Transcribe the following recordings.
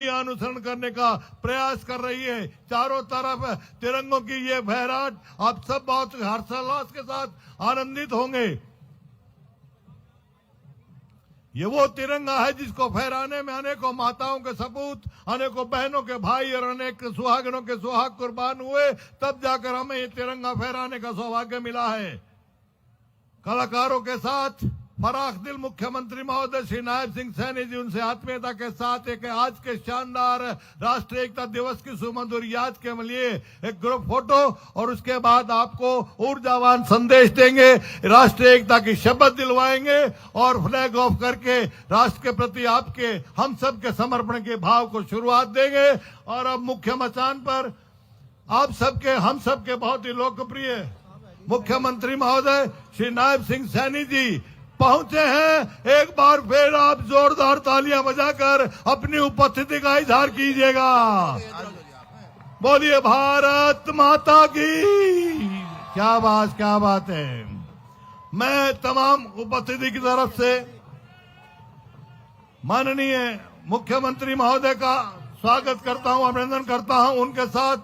अनुसरण करने का प्रयास कर रही है। चारों तरफ तिरंगों की ये फहराट आप सब बहुत हर्षोल्लास के साथ आनंदित होंगे। ये वो तिरंगा है जिसको फहराने में अनेकों माताओं के सपूत, अनेकों बहनों के भाई और अनेक सुहागनों के सुहाग कुर्बान हुए, तब जाकर हमें ये तिरंगा फहराने का सौभाग्य मिला है। कलाकारों के साथ फराख दिल मुख्यमंत्री महोदय श्री नायब सिंह सैनी जी उनसे आत्मीयता के साथ एक आज के शानदार राष्ट्रीय एकता दिवस की सुमधुर याद के लिए एक ग्रुप फोटो और उसके बाद आपको ऊर्जावान संदेश देंगे, राष्ट्रीय एकता की शपथ दिलवाएंगे और फ्लैग ऑफ करके राष्ट्र के प्रति आपके हम सब के समर्पण के भाव को शुरुआत देंगे। और अब मुख्य मचान पर आप सबके हम सबके बहुत ही लोकप्रिय मुख्यमंत्री महोदय श्री नायब सिंह सैनी जी पहुंचे हैं। एक बार फिर आप जोरदार तालियां बजाकर अपनी उपस्थिति का इजहार कीजिएगा। बोलिए भारत माता की। क्या बात है। मैं तमाम उपस्थिति की तरफ से माननीय मुख्यमंत्री महोदय का स्वागत करता हूं, अभिनंदन करता हूं। उनके साथ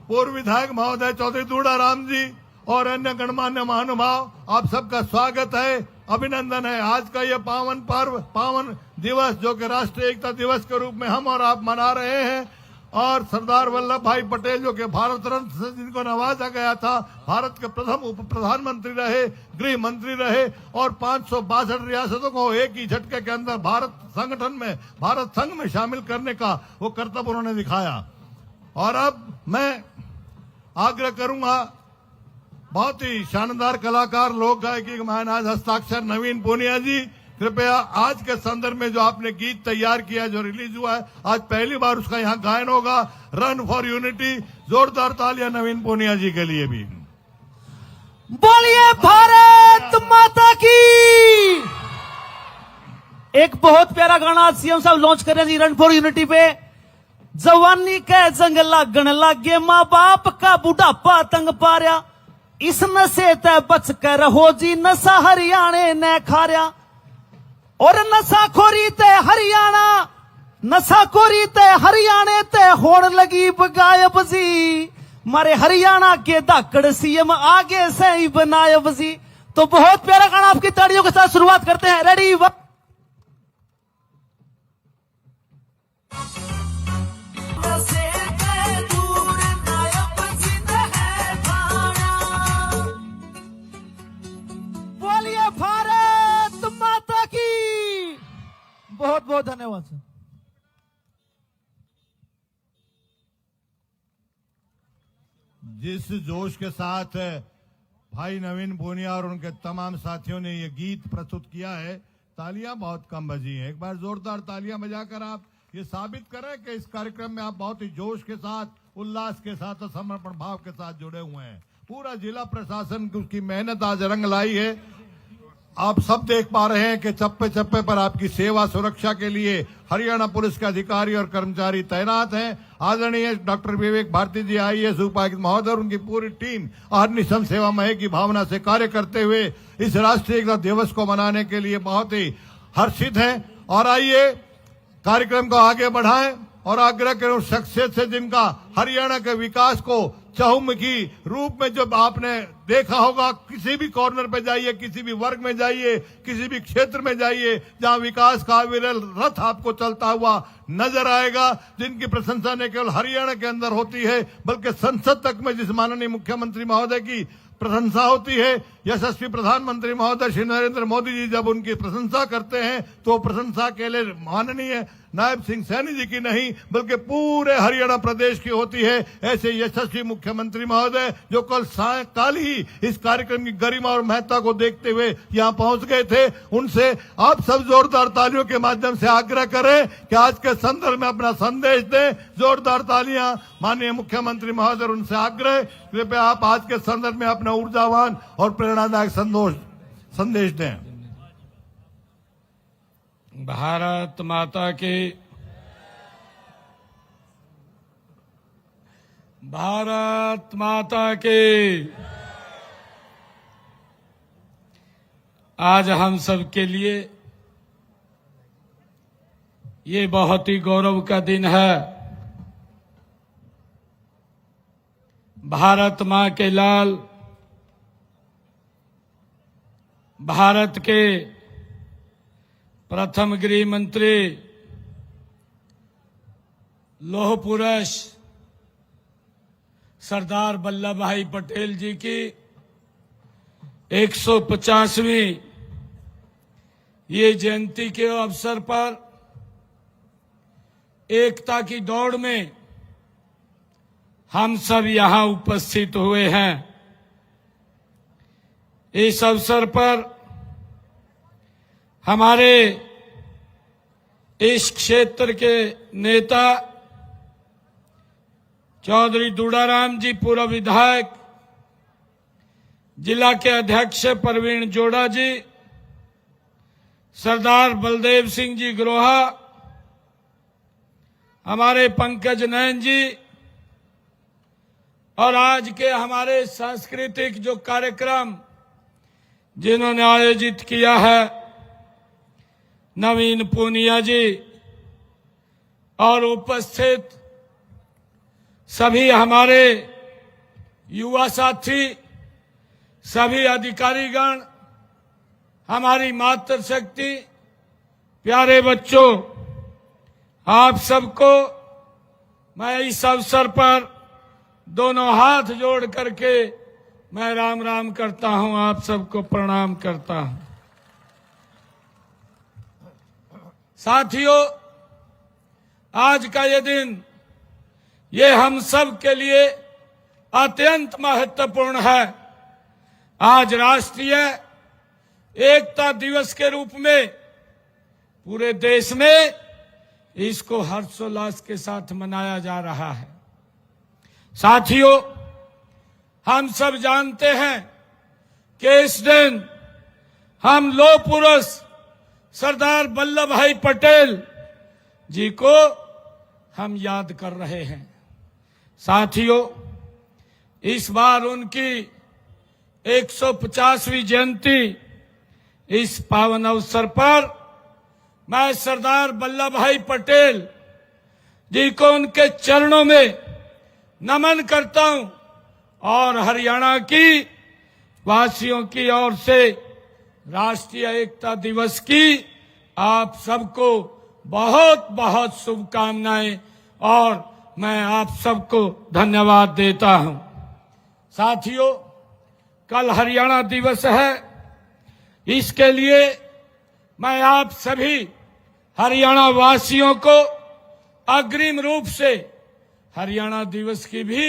पूर्व विधायक महोदय चौधरी दूड़ाराम जी और अन्य गणमान्य महानुभाव, आप सबका स्वागत है, अभिनंदन है। आज का ये पावन पर्व, पावन दिवस जो कि राष्ट्रीय एकता दिवस के रूप में हम और आप मना रहे हैं, और सरदार वल्लभ भाई पटेल जो कि भारत रत्न से जिनको नवाजा गया था, भारत के प्रथम उप प्रधानमंत्री रहे, गृह मंत्री रहे और 562 रियासतों को एक ही झटके के अंदर भारत संगठन में, भारत संघ में शामिल करने का वो कर्तव्य उन्होंने दिखाया। और अब मैं आग्रह करूंगा, बहुत ही शानदार कलाकार लोक गायकी के महानाज हस्ताक्षर नवीन पूनिया जी, कृपया आज के संदर्भ में जो आपने गीत तैयार किया जो रिलीज हुआ है, आज पहली बार उसका यहाँ गायन होगा, रन फॉर यूनिटी। जोरदार तालियां नवीन पूनिया जी के लिए भी। बोलिए भारत माता की। एक बहुत प्यारा गाना आज सीएम साहब लॉन्च कर रहे हैं जी रन फॉर यूनिटी पे। जवानी के जंग लागण लागे, माँ बाप का बुढ़ापा तंग पारिया, इस नशे ते बच कर रहो जी, नशा हरियाणे ने खारिया। और नशाखोरी ते हरियाणा, नशाखोरी ते हरियाणे ते होण लगी बगायब जी, मारे हरियाणा के धाकड़ सीएम आगे से ही बनायब जी। तो बहुत प्यारा गाना आपकी तालियों के साथ शुरुआत करते हैं। रेडी भारत माता की। बहुत बहुत धन्यवाद सर। जिस जोश के साथ भाई नवीन पूनिया और उनके तमाम साथियों ने ये गीत प्रस्तुत किया है, तालियां बहुत कम बजी हैं। एक बार जोरदार तालियां बजाकर आप ये साबित करें कि इस कार्यक्रम में आप बहुत ही जोश के साथ, उल्लास के साथ और समर्पण भाव के साथ जुड़े हुए हैं। पूरा जिला प्रशासन की उसकी मेहनत आज रंग लाई है। आप सब देख पा रहे हैं कि चप्पे चप्पे पर आपकी सेवा सुरक्षा के लिए हरियाणा पुलिस के अधिकारी और कर्मचारी तैनात हैं। आदरणीय डॉक्टर विवेक भारती जी आईएएस उपायुक्त महोदय और उनकी पूरी टीम अहर्निशं सेवा मय की भावना से कार्य करते हुए इस राष्ट्रीय एकता दिवस को मनाने के लिए बहुत ही हर्षित हैं। और आइए कार्यक्रम को आगे बढ़ाएं और आग्रह करें शख्सियत से जिनका हरियाणा के विकास को चहुमुखी रूप में जब आपने देखा होगा, किसी भी कॉर्नर पे जाइए, किसी भी वर्ग में जाइए, किसी भी क्षेत्र में जाइए, जहां विकास का अविरल रथ आपको चलता हुआ नजर आएगा, जिनकी प्रशंसा न केवल हरियाणा के अंदर होती है बल्कि संसद तक में जिस माननीय मुख्यमंत्री महोदय की प्रशंसा होती है, यशस्वी प्रधानमंत्री महोदय श्री नरेंद्र मोदी जी जब उनकी प्रशंसा करते हैं तो प्रशंसा के लिए माननीय नायब सिंह सैनी जी की नहीं बल्कि पूरे हरियाणा प्रदेश की होती है। ऐसे यशस्वी मुख्यमंत्री महोदय जो कल ही इस कार्यक्रम की गरिमा और महत्ता को देखते हुए यहां पहुंच गए थे, उनसे आप सब जोरदार तालियों के माध्यम से आग्रह करें कि आज के संदर्भ में अपना संदेश दें। जोरदार तालियां माननीय मुख्यमंत्री महोदय, उनसे आग्रह कृपया आप आज के संदर्भ में अपना ऊर्जावान और प्रेरणादायक संदेश दें। भारत माता की। भारत माता की। आज हम सब के लिए ये बहुत ही गौरव का दिन है। भारत मां के लाल, भारत के प्रथम गृह मंत्री, लौह पुरुष सरदार वल्लभ भाई पटेल जी की 150वीं ये जयंती के अवसर पर एकता की दौड़ में हम सब यहां उपस्थित हुए हैं। इस अवसर पर हमारे इस क्षेत्र के नेता चौधरी दुड़ाराम जी, पूर्व विधायक, जिला के अध्यक्ष प्रवीण जोड़ा जी, सरदार बलदेव सिंह जी ग्रोहा, हमारे पंकज नयन जी, और आज के हमारे सांस्कृतिक जो कार्यक्रम जिन्होंने आयोजित किया है, नवीन पूनिया जी, और उपस्थित सभी हमारे युवा साथी, सभी अधिकारीगण, हमारी मातृशक्ति, प्यारे बच्चों, आप सबको मैं इस अवसर पर दोनों हाथ जोड़ करके मैं राम राम करता हूं, आप सबको प्रणाम करता हूं। साथियों, आज का ये दिन ये हम सब के लिए अत्यंत महत्वपूर्ण है। आज राष्ट्रीय एकता दिवस के रूप में पूरे देश में इसको हर्षोल्लास के साथ मनाया जा रहा है। साथियों, हम सब जानते हैं कि इस दिन हम लौह पुरुष सरदार वल्लभ भाई पटेल जी को हम याद कर रहे हैं। साथियों, इस बार उनकी 150वीं जयंती, इस पावन अवसर पर मैं सरदार वल्लभ भाई पटेल जी को उनके चरणों में नमन करता हूं और हरियाणा की वासियों की ओर से राष्ट्रीय एकता दिवस की आप सबको बहुत बहुत शुभकामनाएं और मैं आप सबको धन्यवाद देता हूं। साथियों, कल हरियाणा दिवस है। इसके लिए मैं आप सभी हरियाणा वासियों को अग्रिम रूप से हरियाणा दिवस की भी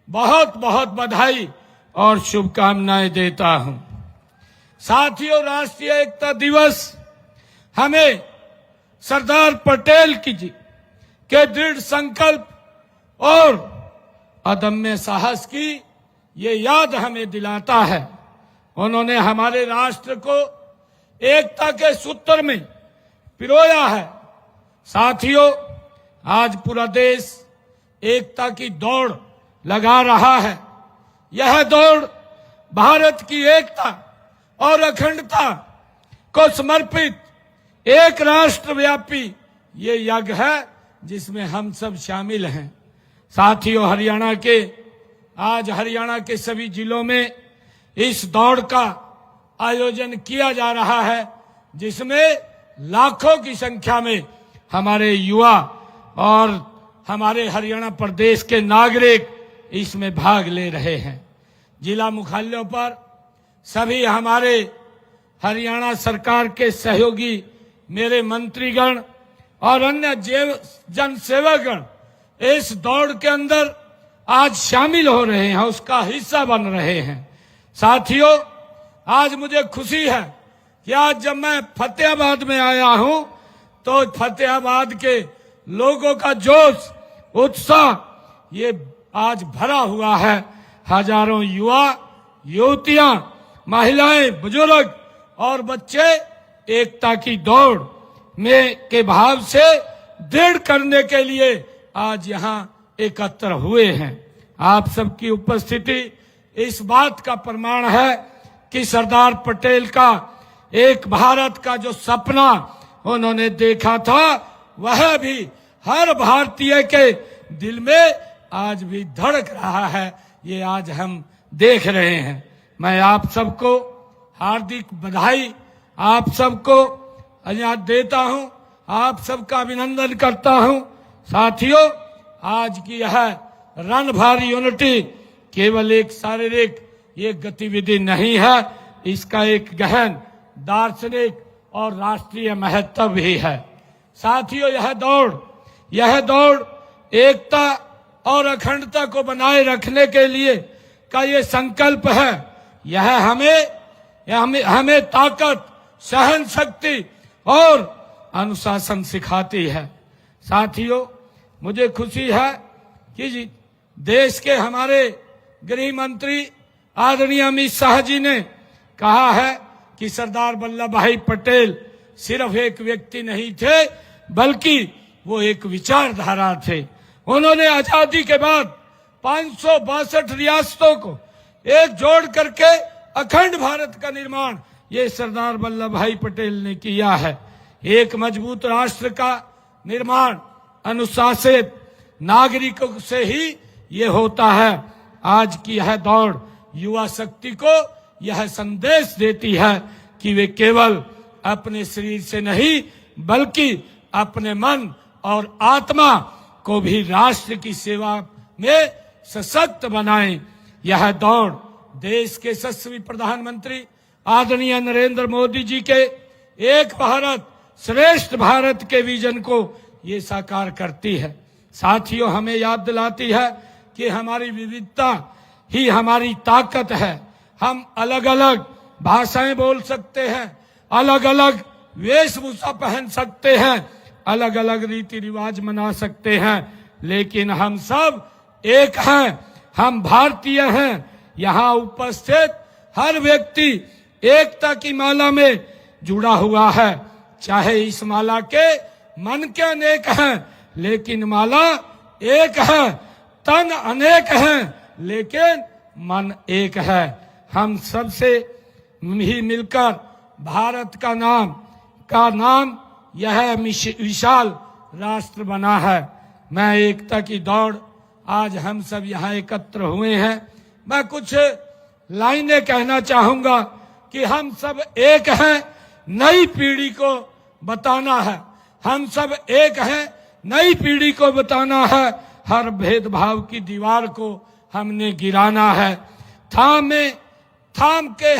बहुत बहुत बधाई और शुभकामनाएं देता हूं। साथियों, राष्ट्रीय एकता दिवस हमें सरदार पटेल की जी के दृढ़ संकल्प और अदम्य साहस की ये याद हमें दिलाता है। उन्होंने हमारे राष्ट्र को एकता के सूत्र में पिरोया है। साथियों, आज पूरा देश एकता की दौड़ लगा रहा है। यह दौड़ भारत की एकता और अखंडता को समर्पित एक राष्ट्रव्यापी ये यज्ञ है जिसमें हम सब शामिल हैं। साथियों, आज हरियाणा के सभी जिलों में इस दौड़ का आयोजन किया जा रहा है, जिसमें लाखों की संख्या में हमारे युवा और हमारे हरियाणा प्रदेश के नागरिक इसमें भाग ले रहे हैं। जिला मुख्यालयों पर सभी हमारे हरियाणा सरकार के सहयोगी, मेरे मंत्रीगण और अन्य जन सेवकगण इस दौड़ के अंदर आज शामिल हो रहे हैं, उसका हिस्सा बन रहे हैं। साथियों, आज मुझे खुशी है कि आज जब मैं फतेहाबाद में आया हूं तो फतेहाबाद के लोगों का जोश, उत्साह ये आज भरा हुआ है। हजारों युवा, युवतियां, महिलाएं, बुजुर्ग और बच्चे एकता की दौड़ में के भाव से दृढ़ करने के लिए आज यहां एकत्र हुए हैं। आप सबकी उपस्थिति इस बात का प्रमाण है कि सरदार पटेल का एक भारत का जो सपना उन्होंने देखा था वह भी हर भारतीय के दिल में आज भी धड़क रहा है, ये आज हम देख रहे हैं। मैं आप सबको हार्दिक बधाई, आप सबको आज देता हूं, आप सबका अभिनंदन करता हूं। साथियों, आज की यह रन फॉर यूनिटी केवल एक शारीरिक ये गतिविधि नहीं है, इसका एक गहन दार्शनिक और राष्ट्रीय महत्व भी है। साथियों, यह दौड़ एकता और अखंडता को बनाए रखने के लिए का ये संकल्प है। यह हमें ताकत, सहन शक्ति और अनुशासन सिखाती है। साथियों, मुझे खुशी है कि देश के हमारे गृह मंत्री आदरणीय अमित शाह जी ने कहा है कि सरदार वल्लभ भाई पटेल सिर्फ एक व्यक्ति नहीं थे, बल्कि वो एक विचारधारा थे। उन्होंने आजादी के बाद 562 रियासतों को एक जोड़ करके अखंड भारत का निर्माण ये सरदार वल्लभ भाई पटेल ने किया है। एक मजबूत राष्ट्र का निर्माण अनुशासित नागरिकों से ही ये होता है। आज की यह दौड़ युवा शक्ति को यह संदेश देती है कि वे केवल अपने शरीर से नहीं, बल्कि अपने मन और आत्मा को भी राष्ट्र की सेवा में सशक्त बनाएं। यह दौड़ देश के यशस्वी प्रधानमंत्री आदरणीय नरेंद्र मोदी जी के एक भारत श्रेष्ठ भारत के विजन को ये साकार करती है। साथियों, हमें याद दिलाती है कि हमारी विविधता ही हमारी ताकत है। हम अलग अलग भाषाएं बोल सकते हैं, अलग अलग वेशभूषा पहन सकते हैं, अलग अलग रीति रिवाज मना सकते हैं, लेकिन हम सब एक हैं, हम भारतीय हैं। यहाँ उपस्थित हर व्यक्ति एकता की माला में जुड़ा हुआ है। चाहे इस माला के मन के अनेक हैं, लेकिन माला एक है, तन अनेक हैं, लेकिन मन एक है। हम सबसे ही मिलकर भारत का नाम यह विशाल राष्ट्र बना है। मैं एकता की दौड़ आज हम सब यहाँ एकत्र हुए हैं। मैं कुछ लाइनें कहना चाहूंगा कि हम सब एक हैं, नई पीढ़ी को बताना है। हम सब एक हैं, नई पीढ़ी को बताना है। हर भेदभाव की दीवार को हमने गिराना है। थाम के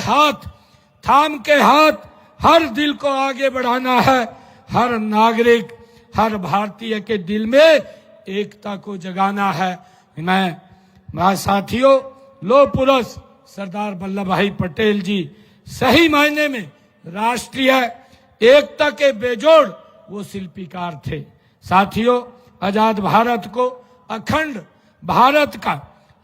हाथ हर दिल को आगे बढ़ाना है। हर नागरिक, हर भारतीय के दिल में एकता को जगाना है। मैं साथियों, लौह पुरुष सरदार वल्लभ भाई पटेल जी सही मायने में राष्ट्रीय एकता के बेजोड़ वो शिल्पीकार थे। साथियों, आजाद भारत को, अखंड भारत का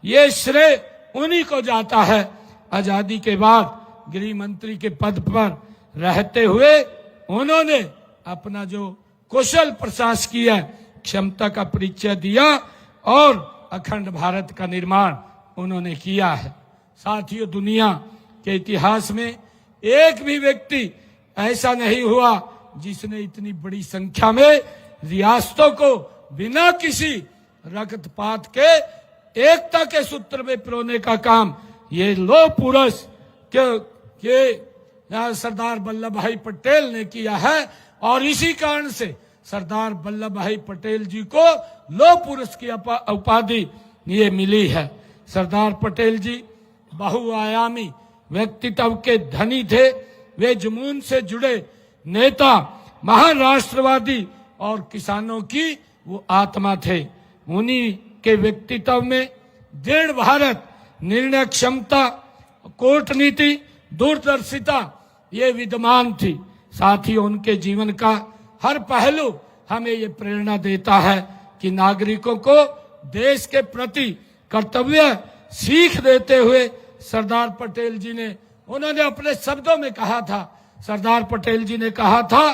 ये श्रेय उन्हीं को जाता है। आजादी के बाद गृह मंत्री के पद पर रहते हुए उन्होंने अपना जो कुशल प्रशासकीय क्षमता का परिचय दिया और अखंड भारत का निर्माण उन्होंने किया है। साथियों, दुनिया के इतिहास में एक भी व्यक्ति ऐसा नहीं हुआ जिसने इतनी बड़ी संख्या में रियासतों को बिना किसी रक्तपात के एकता के सूत्र में पिरोने का काम ये लौह पुरुष के सरदार वल्लभ भाई पटेल ने किया है। और इसी कारण से सरदार वल्लभ भाई पटेल जी को लौह पुरुष की उपाधि ये मिली है। सरदार पटेल जी बहुआयामी व्यक्तित्व के धनी थे। वे जुनून से जुड़े नेता, महान राष्ट्रवादी और किसानों की वो आत्मा थे। उन्हीं के व्यक्तित्व में दृढ़ भारत, निर्णय क्षमता, कूटनीति, दूरदर्शिता ये विद्यमान थी। साथ ही उनके जीवन का हर पहलू हमें ये प्रेरणा देता है कि नागरिकों को देश के प्रति कर्तव्य सीख देते हुए सरदार पटेल जी ने, उन्होंने अपने शब्दों में कहा था, सरदार पटेल जी ने कहा था,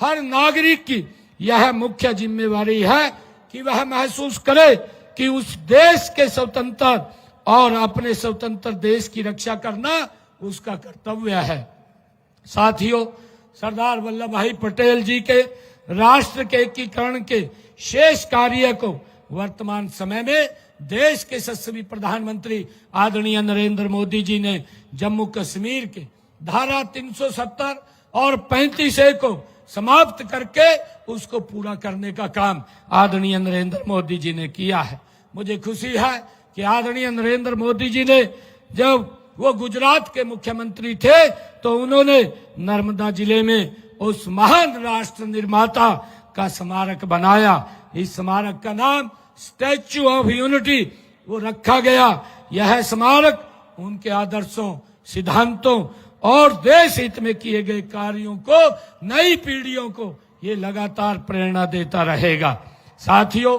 हर नागरिक की यह मुख्य जिम्मेवारी है कि वह महसूस करे कि उस देश के स्वतंत्र और अपने स्वतंत्र देश की रक्षा करना उसका कर्तव्य है। साथियों, सरदार वल्लभ भाई पटेल जी के राष्ट्र के एकीकरण के शेष कार्य को वर्तमान समय में देश के यशस्वी प्रधानमंत्री आदरणीय नरेंद्र मोदी जी ने जम्मू कश्मीर के धारा 370 और 35A को समाप्त करके उसको पूरा करने का काम आदरणीय नरेंद्र मोदी जी ने किया है। मुझे खुशी है कि आदरणीय नरेंद्र मोदी जी ने जब वो गुजरात के मुख्यमंत्री थे तो उन्होंने नर्मदा जिले में उस महान राष्ट्र निर्माता का स्मारक बनाया। इस स्मारक का नाम स्टैच्यू ऑफ यूनिटी वो रखा गया। यह स्मारक उनके आदर्शों, सिद्धांतों और देश हित में किए गए कार्यों को नई पीढ़ियों को ये लगातार प्रेरणा देता रहेगा। साथियों,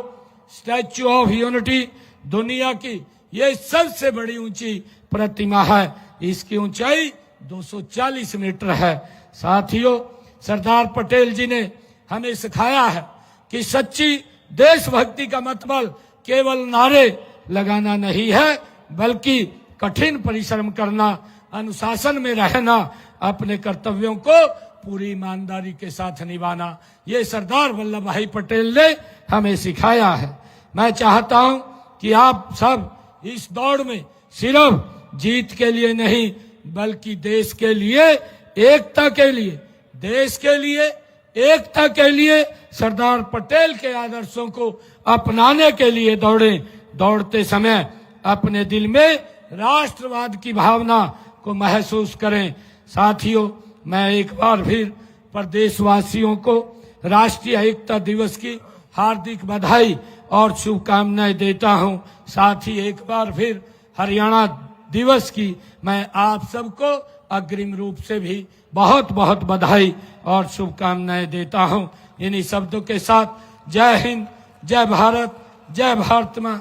स्टैच्यू ऑफ यूनिटी दुनिया की ये सबसे बड़ी ऊंची प्रतिमा है। इसकी ऊंचाई 240 मीटर है। साथियों, सरदार पटेल जी ने हमें सिखाया है कि सच्ची देशभक्ति का मतलब केवल नारे लगाना नहीं है, बल्कि कठिन परिश्रम करना, अनुशासन में रहना, अपने कर्तव्यों को पूरी ईमानदारी के साथ निभाना। ये सरदार वल्लभ भाई पटेल ने हमें सिखाया है। मैं चाहता हूं कि आप सब इस दौड़ में सिर्फ जीत के लिए नहीं, बल्कि देश के लिए, एकता के लिए, देश के लिए, एकता के लिए, सरदार पटेल के आदर्शों को अपनाने के लिए दौड़ें। दौड़ते समय अपने दिल में राष्ट्रवाद की भावना को महसूस करें। साथियों, मैं एक बार फिर प्रदेशवासियों को राष्ट्रीय एकता दिवस की हार्दिक बधाई और शुभकामनाएं देता हूं। साथ ही एक बार फिर हरियाणा दिवस की मैं आप सबको अग्रिम रूप से भी बहुत बहुत बधाई और शुभकामनाएं देता हूं। इन्हीं शब्दों के साथ जय हिंद, जय भारत, जय भारत मां।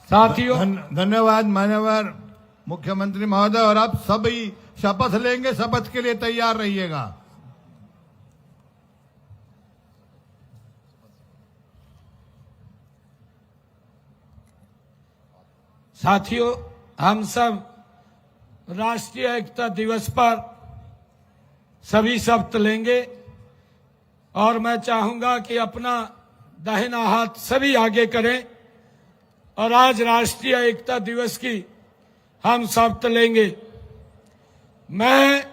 साथियों, धन्यवाद मान्यवर मुख्यमंत्री महोदय। और आप सभी शपथ लेंगे, शपथ के लिए तैयार रहिएगा। साथियों, हम सब राष्ट्रीय एकता दिवस पर सभी शपथ लेंगे और मैं चाहूंगा कि अपना दाहिना हाथ सभी आगे करें और आज राष्ट्रीय एकता दिवस की हम शपथ लेंगे। मैं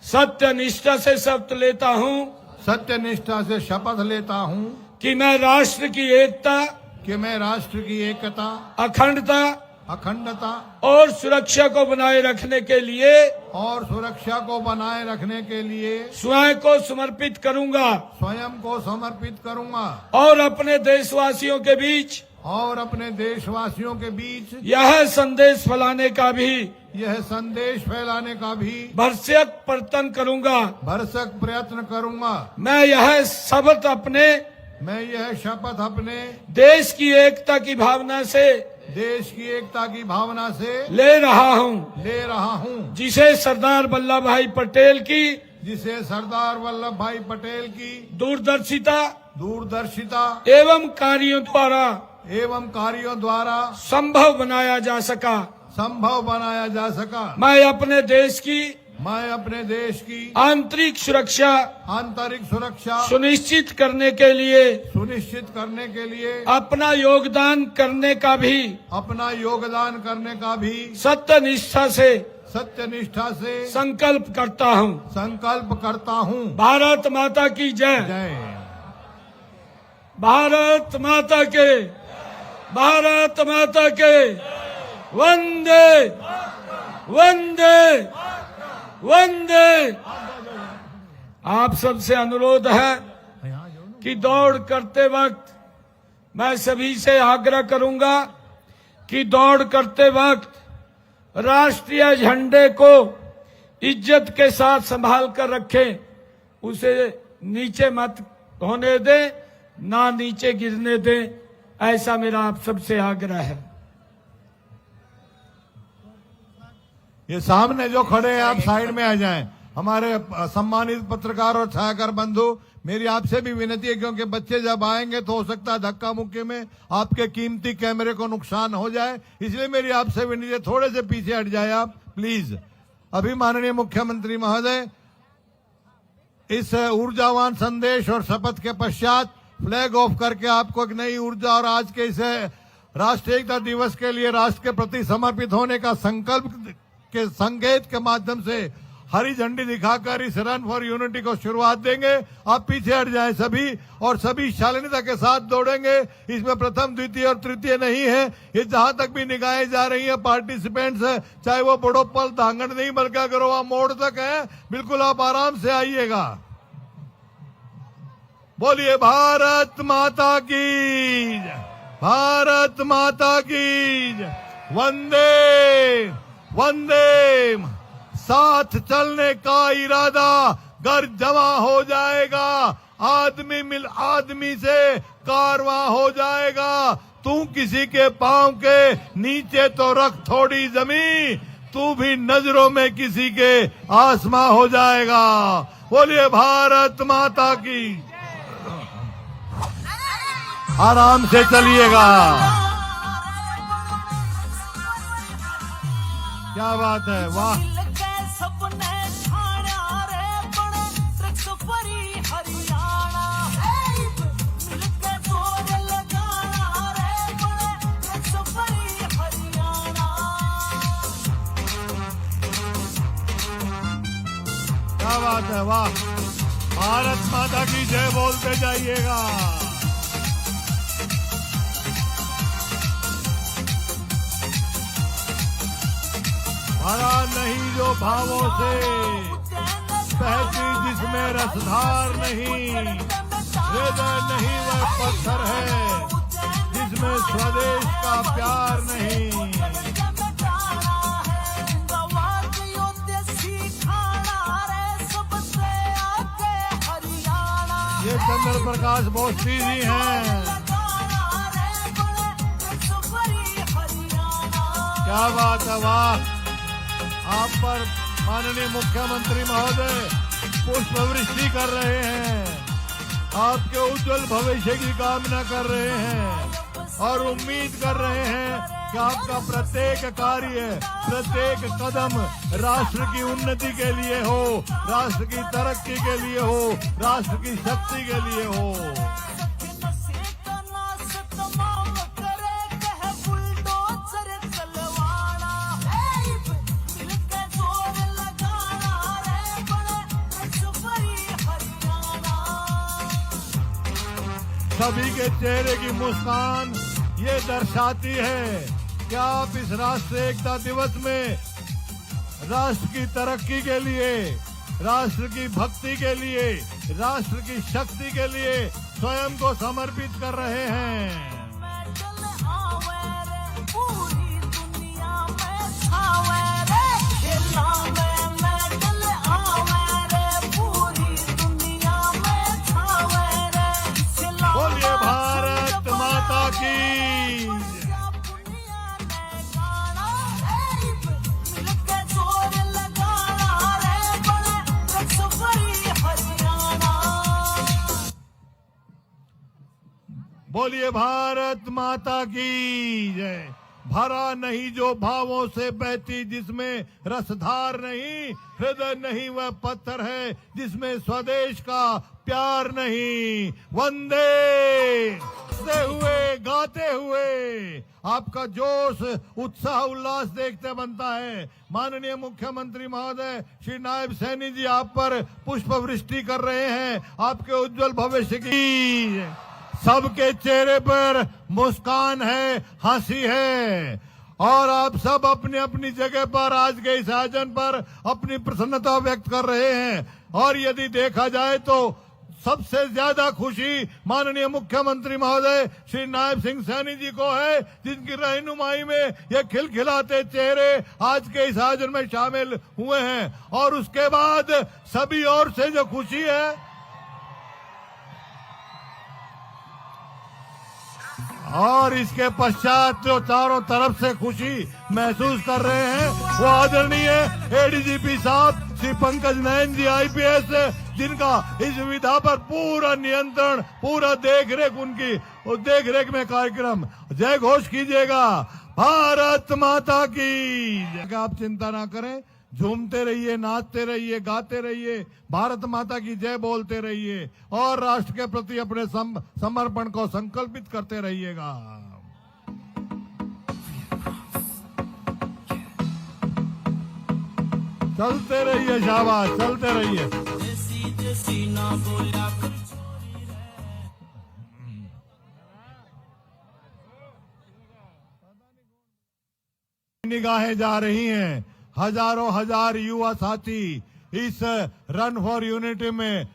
सत्य निष्ठा से शपथ लेता हूं, सत्य निष्ठा से शपथ लेता हूं कि मैं राष्ट्र की एकता, कि मैं राष्ट्र की एकता, अखंडता और सुरक्षा को बनाए रखने के लिए स्वयं को समर्पित करूंगा और अपने देशवासियों के बीच यह संदेश फैलाने का भरसक प्रयत्न करूंगा। मैं यह शपथ अपने देश की एकता की भावना से ले रहा हूं, जिसे सरदार वल्लभ भाई पटेल की दूरदर्शिता एवं कार्यों द्वारा संभव बनाया जा सका। मैं अपने देश की आंतरिक सुरक्षा सुनिश्चित करने के लिए अपना योगदान करने का भी सत्य निष्ठा से संकल्प करता हूं। भारत माता की जय। भारत माता के वंदे वंदे वंदे। आप सबसे अनुरोध है कि दौड़ करते वक्त मैं सभी से आग्रह करूंगा कि दौड़ करते वक्त राष्ट्रीय झंडे को इज्जत के साथ संभाल कर रखें, उसे नीचे मत होने दें, ना नीचे गिरने दें, ऐसा मेरा आप सबसे आग्रह है। ये सामने जो खड़े हैं आप साइड में आ जाएं। हमारे सम्मानित पत्रकार और छायाकार बंधु, मेरी आपसे भी विनती है, क्योंकि बच्चे जब आएंगे तो हो सकता है धक्का मुक्की में आपके कीमती कैमरे को नुकसान हो जाए, इसलिए मेरी आपसे विनती है थोड़े से पीछे हट जाए आप प्लीज। अभी माननीय मुख्यमंत्री महोदय इस ऊर्जावान संदेश और शपथ के पश्चात फ्लैग ऑफ करके आपको एक नई ऊर्जा और आज के इस राष्ट्रीय एकता दिवस के लिए राष्ट्र के प्रति समर्पित होने का संकल्प के संकेत के माध्यम से हरी झंडी दिखाकर इस रन फॉर यूनिटी को शुरुआत देंगे। आप पीछे हट जाएं सभी और सभी शालीनता के साथ दौड़ेंगे। इसमें प्रथम, द्वितीय और तृतीय नहीं है। ये जहां तक भी निगाहें जा रही है पार्टिसिपेंट्स है, चाहे वो बड़ोपल धांगड़ नहीं बल्कि अगर वहां मोड़ तक है, बिल्कुल आप आराम से आइएगा। बोलिए भारत माता की जय, भारत माता की जय। वंदे वंदे। साथ चलने का इरादा घर जमा हो जाएगा, आदमी मिल आदमी से कारवां हो जाएगा। तू किसी के पांव के नीचे तो रख थोड़ी जमीन, तू भी नजरों में किसी के आसमां हो जाएगा। बोलिए भारत माता की। आराम से चलिएगा। क्या बात है, वाह। क्या बात है, वाह। भारत माता की जय बोलते जाइएगा। भरा नहीं जो भावों से बहती जिसमें रसधार नहीं, हृदय नहीं वह पत्थर है जिसमें स्वदेश का प्यार नहीं। ये चंद्र प्रकाश बोस्ती जी हैं। क्या बात है, वाह। आप पर माननीय मुख्यमंत्री महोदय पुष्पवृष्टि कर रहे हैं, आपके उज्जवल भविष्य की कामना कर रहे हैं और उम्मीद कर रहे हैं कि आपका प्रत्येक कार्य, प्रत्येक कदम राष्ट्र की उन्नति के लिए हो, राष्ट्र की तरक्की के लिए हो, राष्ट्र की शक्ति के लिए हो। सभी के चेहरे की मुस्कान ये दर्शाती है कि आप इस राष्ट्रीय एकता दिवस में राष्ट्र की तरक्की के लिए, राष्ट्र की भक्ति के लिए, राष्ट्र की शक्ति के लिए स्वयं को समर्पित कर रहे हैं। बोलिए भारत माता की। बोलिए भारत माता की जय। भरा नहीं जो भावों से बहती जिसमें रसधार नहीं, हृदय नहीं वह पत्थर है जिसमें स्वदेश का प्यार नहीं। वंदे हुए गाते हुए आपका जोश, उत्साह, उल्लास देखते बनता है। माननीय मुख्यमंत्री महोदय श्री नायब सैनी जी आप पर पुष्पवृष्टि कर रहे हैं, आपके उज्जवल भविष्य की। सबके चेहरे पर मुस्कान है, हंसी है और आप सब अपनी अपनी जगह पर आज के इस आयोजन पर अपनी प्रसन्नता व्यक्त कर रहे हैं। और यदि देखा जाए तो सबसे ज्यादा खुशी माननीय मुख्यमंत्री महोदय श्री नायब सिंह सैनी जी को है, जिनकी रहनुमाई में ये खिलखिलाते चेहरे आज के इस आयोजन में शामिल हुए हैं। और उसके बाद सभी ओर से जो खुशी है और इसके पश्चात जो चारों तरफ से खुशी महसूस कर रहे हैं वो आदरणीय एडीजीपी साहब श्री पंकज नयन जी आईपीएस, जिनका इस विधा पर पूरा नियंत्रण, पूरा देखरेख, उनकी देखरेख में कार्यक्रम। जय घोष कीजिएगा, भारत माता की। आप चिंता ना करें, झूमते रहिए, नाचते रहिए, गाते रहिए, भारत माता की जय बोलते रहिए और राष्ट्र के प्रति अपने समर्पण को संकल्पित करते रहिएगा। चलते रहिए, शाबाश, चलते रहिए। निगाहें जा रही हैं, हजारों हजार युवा साथी इस रन फॉर यूनिटी में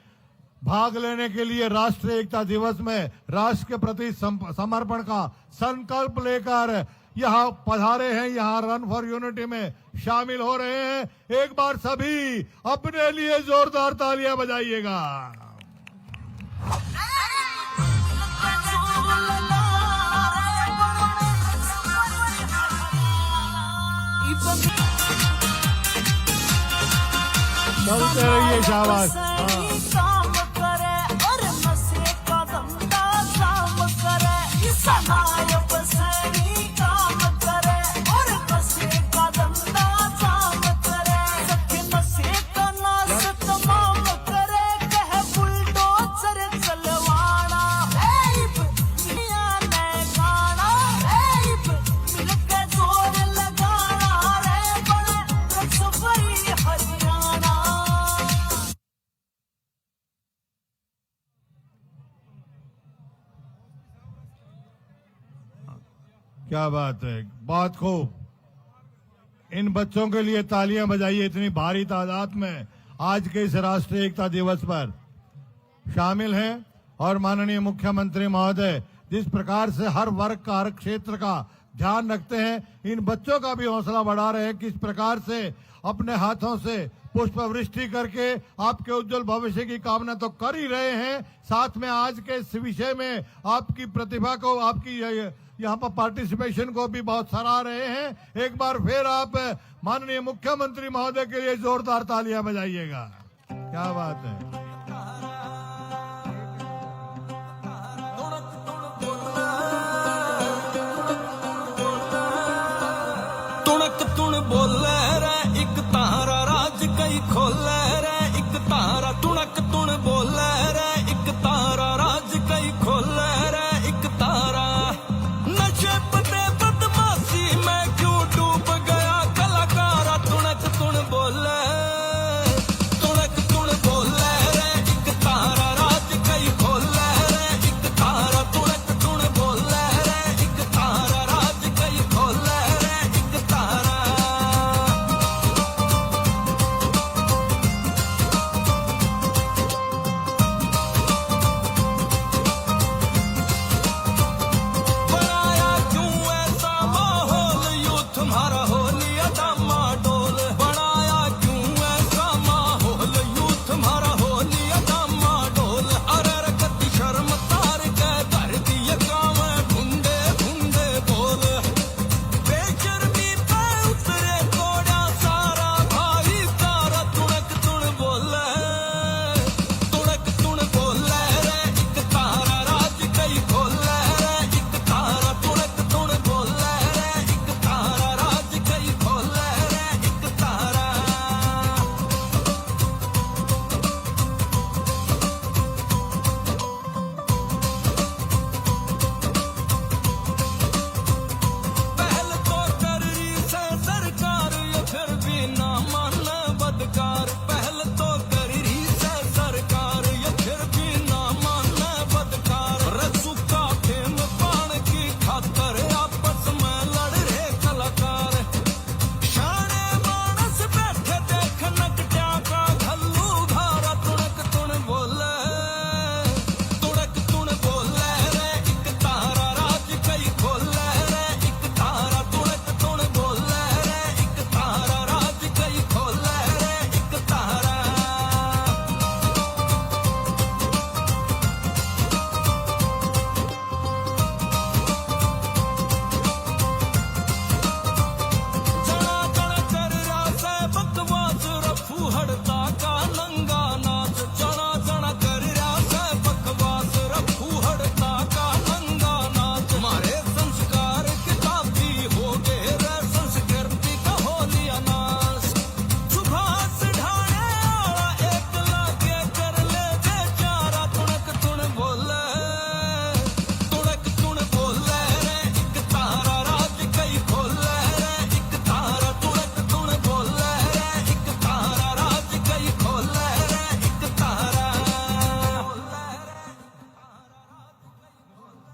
भाग लेने के लिए राष्ट्रीय एकता दिवस में राष्ट्र के प्रति समर्पण का संकल्प लेकर यहाँ पधारे हैं, यहाँ रन फॉर यूनिटी में शामिल हो रहे हैं। एक बार सभी अपने लिए जोरदार तालियां बजाइएगा। चलते रहिए, शाबाश। काम करे और नशे का धंधा काम करे, सहायक सही काम करे और नशे का धंधा काम करे, सखी नशे का नाश तमाम करे, कह बुलडोजर चलवाना, दुनिया ने गाना, मिलके जोर लगाना रे, बड़े रसभरी हरियाणा। क्या बात है, बहुत खूब। इन बच्चों के लिए तालियां बजाइए। इतनी भारी तादाद में आज के इस राष्ट्रीय एकता दिवस पर शामिल हैं और माननीय मुख्यमंत्री महोदय जिस प्रकार से हर वर्ग का, हर क्षेत्र का ध्यान रखते हैं, इन बच्चों का भी हौसला बढ़ा रहे हैं। किस प्रकार से अपने हाथों से पुष्प वृष्टि करके आपके उज्जवल भविष्य की कामना तो कर ही रहे हैं, साथ में आज के इस विषय में आपकी प्रतिभा को, आपकी यहाँ पर पार्टिसिपेशन को भी बहुत सराह रहे हैं। एक बार फिर आप माननीय मुख्यमंत्री महोदय के लिए जोरदार तालियां बजाइएगा। क्या बात है। तुणक तुण बोले रे एक तारा, राज कई खोले रे एक तारा, तुणक तुण बोले रे एक तारा, राज कई खोले रे एक तारा, नशे पे बदमाशी में क्यों डूब गया कलाकारा, तुणक तुण बोले, तुणक तुण बोले रे एक तारा, राज कई खोले रे एक तारा, तुणक तुण बोले रे एक तारा, राज कई खोले रे एक तारा।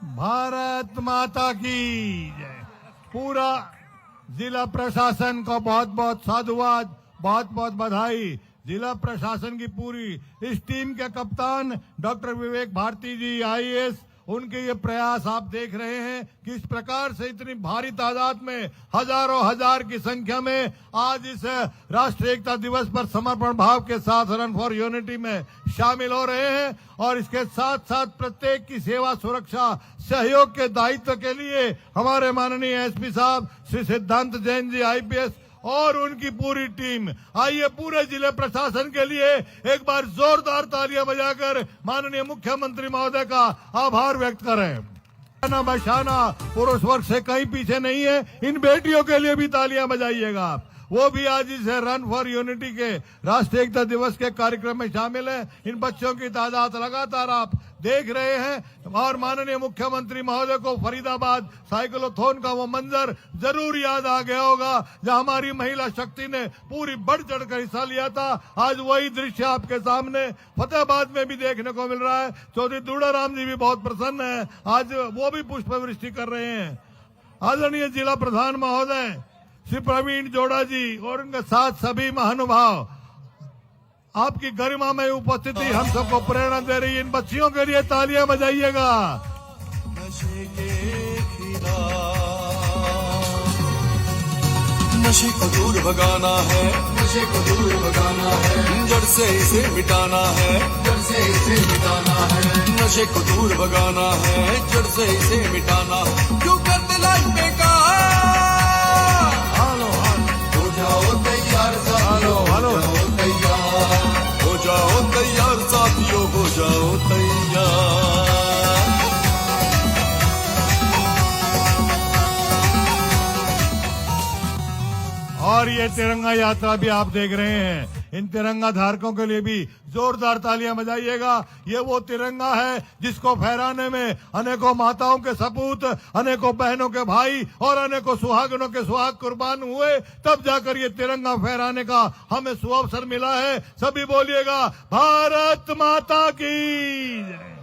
भारत माता की जय। पूरा जिला प्रशासन को बहुत बहुत साधुवाद, बहुत बहुत बधाई। जिला प्रशासन की पूरी इस टीम के कप्तान डॉक्टर विवेक भारती जी आईएएस, उनके ये प्रयास आप देख रहे हैं कि इस प्रकार से इतनी भारी तादाद में हजारों हजार की संख्या में आज इस राष्ट्रीय एकता दिवस पर समर्पण भाव के साथ रन फॉर यूनिटी में शामिल हो रहे हैं। और इसके साथ साथ प्रत्येक की सेवा, सुरक्षा, सहयोग के दायित्व के लिए हमारे माननीय एसपी साहब श्री सिद्धांत जैन जी आईपीएस और उनकी पूरी टीम, आइए पूरे जिले प्रशासन के लिए एक बार जोरदार तालियां बजाकर माननीय मुख्यमंत्री महोदय का आभार व्यक्त करें। शाना बशाना पुरुष वर्ग से कहीं पीछे नहीं है, इन बेटियों के लिए भी तालियां बजाइएगा आप। वो भी आज इस रन फॉर यूनिटी के राष्ट्रीय एकता दिवस के कार्यक्रम में शामिल है। इन बच्चों की तादाद लगातार आप देख रहे हैं। और माननीय मुख्यमंत्री महोदय को फरीदाबाद साइक्लोथॉन का वो मंजर जरूर याद आ गया होगा, जहां हमारी महिला शक्ति ने पूरी बढ़ चढ़कर हिस्सा लिया था। आज वही दृश्य आपके सामने फतेहाबाद में भी देखने को मिल रहा है। चौधरी दूड़ाराम जी भी बहुत प्रसन्न है, आज वो भी पुष्प वृष्टि कर रहे हैं। आदरणीय जिला प्रधान महोदय श्री प्रवीण जोड़ा जी और उनके साथ सभी महानुभाव, आपकी गरिमा में उपस्थिति हम सबको प्रेरणा दे रही है। इन बच्चियों के लिए तालियां बजाइएगा। नशे को दूर भगाना है, नशे को दूर भगाना है, जड़ से इसे मिटाना है, जड़ से इसे मिटाना है। नशे को दूर भगाना है, जड़ से इसे मिटाना है। क्यों करते लाइफ बेकार, हो जाओ तैयार साथियों, हो जाओ तैयार, हो जाओ तैयार साथियों, हो जाओ तैयार। और ये तिरंगा यात्रा भी आप देख रहे हैं। इन तिरंगा धारकों के लिए भी जोरदार तालियां बजाइएगा। ये वो तिरंगा है जिसको फहराने में अनेकों माताओं के सपूत, अनेकों बहनों के भाई और अनेकों सुहागनों के सुहाग कुर्बान हुए, तब जाकर ये तिरंगा फहराने का हमें सुअवसर मिला है। सभी बोलिएगा, भारत माता की जय।